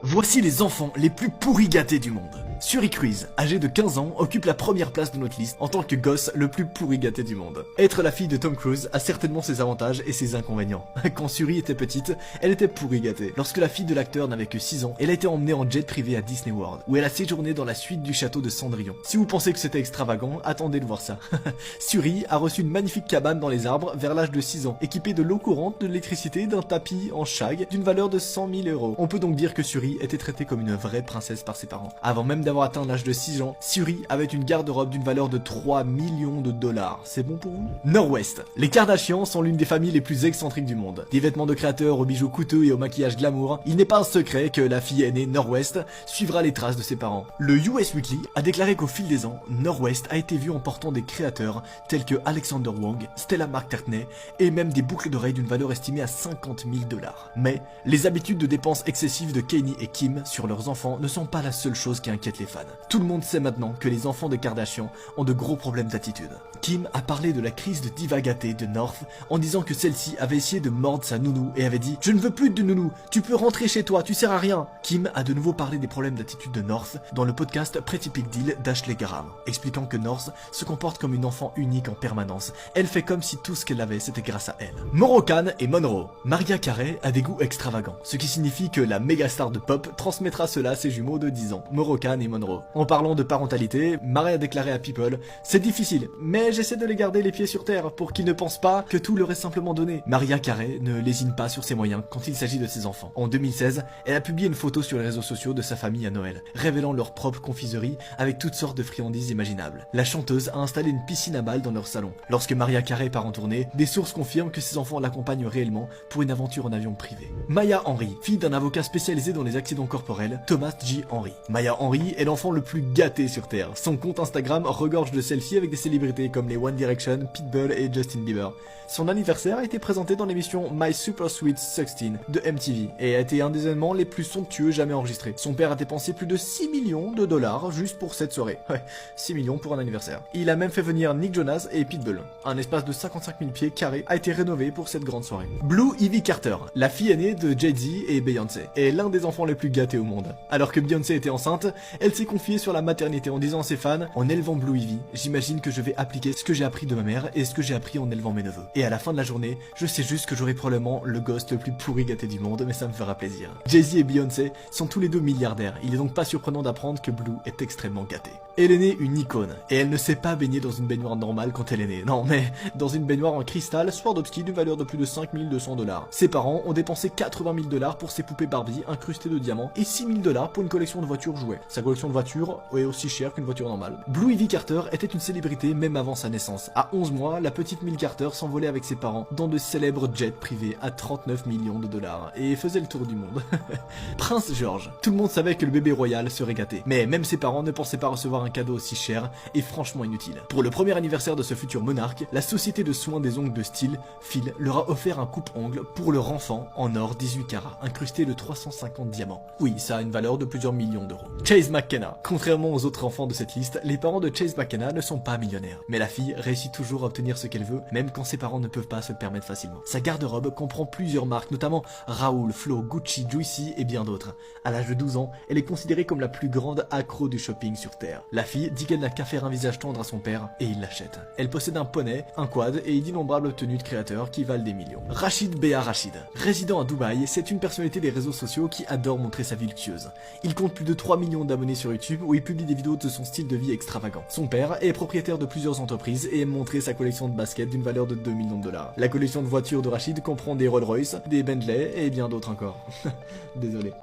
Voici les enfants les plus pourri gâtés du monde. Suri Cruise, âgée de 15 ans, occupe la première place de notre liste en tant que gosse le plus pourri gâté du monde. Être la fille de Tom Cruise a certainement ses avantages et ses inconvénients. Quand Suri était petite, elle était pourri gâtée. Lorsque la fille de l'acteur n'avait que 6 ans, elle a été emmenée en jet privé à Disney World, où elle a séjourné dans la suite du château de Cendrillon. Si vous pensez que c'était extravagant, attendez de voir ça. Suri a reçu une magnifique cabane dans les arbres vers l'âge de 6 ans, équipée de l'eau courante, de l'électricité, d'un tapis en shag d'une valeur de 100 000 euros. On peut donc dire que Suri était traitée comme une vraie princesse par ses parents. Avant même d'avoir atteint l'âge de 6 ans, Suri avait une garde-robe d'une valeur de 3 millions de dollars. C'est bon pour vous? Nord-Ouest. Les Kardashians sont l'une des familles les plus excentriques du monde. Des vêtements de créateurs aux bijoux coûteux et au maquillage glamour, il n'est pas un secret que la fille aînée Nord-Ouest suivra les traces de ses parents. Le US Weekly a déclaré qu'au fil des ans, Nord-Ouest a été vu en portant des créateurs tels que Alexander Wang, Stella McCartney et même des boucles d'oreilles d'une valeur estimée à 50 000 dollars. Mais les habitudes de dépenses excessives de Kanye et Kim sur leurs enfants ne sont pas la seule chose qui inquiète les fans. Tout le monde sait maintenant que les enfants de Kardashian ont de gros problèmes d'attitude. Kim a parlé de la crise de diva gâtée de North en disant que celle-ci avait essayé de mordre sa nounou et avait dit « Je ne veux plus de nounou, tu peux rentrer chez toi, tu sers à rien ». Kim a de nouveau parlé des problèmes d'attitude de North dans le podcast Pretty Big Deal d'Ashley Graham, expliquant que North se comporte comme une enfant unique en permanence. Elle fait comme si tout ce qu'elle avait c'était grâce à elle. Moroccan et Monroe. Mariah Carey a des goûts extravagants, ce qui signifie que la méga star de pop transmettra cela à ses jumeaux de 10 ans, Moroccan et Monroe. En parlant de parentalité, Mariah a déclaré à People « C'est difficile, mais j'essaie de les garder les pieds sur terre pour qu'ils ne pensent pas que tout leur est simplement donné. » Mariah Carey ne lésine pas sur ses moyens quand il s'agit de ses enfants. En 2016, elle a publié une photo sur les réseaux sociaux de sa famille à Noël, révélant leur propre confiserie avec toutes sortes de friandises imaginables. La chanteuse a installé une piscine à balles dans leur salon. Lorsque Mariah Carey part en tournée, des sources confirment que ses enfants l'accompagnent réellement pour une aventure en avion privé. Maya Henry, fille d'un avocat spécialisé dans les accidents corporels, Thomas J. Henry. Maya Henry est l'enfant le plus gâté sur Terre. Son compte Instagram regorge de selfies avec des célébrités comme les One Direction, Pitbull et Justin Bieber. Son anniversaire a été présenté dans l'émission My Super Sweet 16 de MTV et a été un des événements les plus somptueux jamais enregistrés. Son père a dépensé plus de 6 millions de dollars juste pour cette soirée. Ouais, 6 millions pour un anniversaire. Il a même fait venir Nick Jonas et Pitbull. Un espace de 55 000 pieds carrés a été rénové pour cette grande soirée. Blue Ivy Carter, la fille aînée de Jay-Z et Beyoncé, est l'un des enfants les plus gâtés au monde. Alors que Beyoncé était enceinte, elle s'est confiée sur la maternité en disant à ses fans « En élevant Blue Ivy, j'imagine que je vais appliquer ce que j'ai appris de ma mère et ce que j'ai appris en élevant mes neveux. Et à la fin de la journée, je sais juste que j'aurai probablement le gosse le plus pourri gâté du monde, mais ça me fera plaisir. » Jay-Z et Beyoncé sont tous les deux milliardaires, il est donc pas surprenant d'apprendre que Blue est extrêmement gâtée. Elle est née une icône, et elle ne s'est pas baignée dans une baignoire normale quand elle est née, non mais dans une baignoire en cristal Swarovski d'une valeur de plus de 5 200 dollars. Ses parents ont dépensé 80 000 dollars pour ses poupées Barbie incrustées de diamants et 6 000 dollars pour une collection de voitures jouets. Sa collection de voitures est aussi chère qu'une voiture normale. Blue Ivy Carter était une célébrité même avant sa naissance. À 11 mois, la petite Millie Carter s'envolait avec ses parents dans de célèbres jets privés à 39 millions de dollars et faisait le tour du monde. Prince George. Tout le monde savait que le bébé royal serait gâté, mais même ses parents ne pensaient pas recevoir un cadeau aussi cher et franchement inutile. Pour le premier anniversaire de ce futur monarque, la société de soins des ongles de style, Phil, leur a offert un coupe-ongles pour leur enfant en or 18 carats, incrusté de 350 diamants. Oui, ça a une valeur de plusieurs millions d'euros. Chase McKenna. Contrairement aux autres enfants de cette liste, les parents de Chase McKenna ne sont pas millionnaires. Mais la fille réussit toujours à obtenir ce qu'elle veut, même quand ses parents ne peuvent pas se le permettre facilement. Sa garde-robe comprend plusieurs marques, notamment Raoul, Flo, Gucci, Juicy et bien d'autres. À l'âge de 12 ans, elle est considérée comme la plus grande accro du shopping sur Terre. La fille dit qu'elle n'a qu'à faire un visage tendre à son père et il l'achète. Elle possède un poney, un quad et d'innombrables tenues de créateurs qui valent des millions. Rachid Béa Rachid. Résident à Dubaï, c'est une personnalité des réseaux sociaux qui adore montrer sa vie luxueuse. Il compte plus de 3 millions d'abonnés sur YouTube où il publie des vidéos de son style de vie extravagant. Son père est propriétaire de plusieurs entreprises et aime montrer sa collection de baskets d'une valeur de 2 millions de dollars. La collection de voitures de Rachid comprend des Rolls-Royce, des Bentley et bien d'autres encore. Désolé.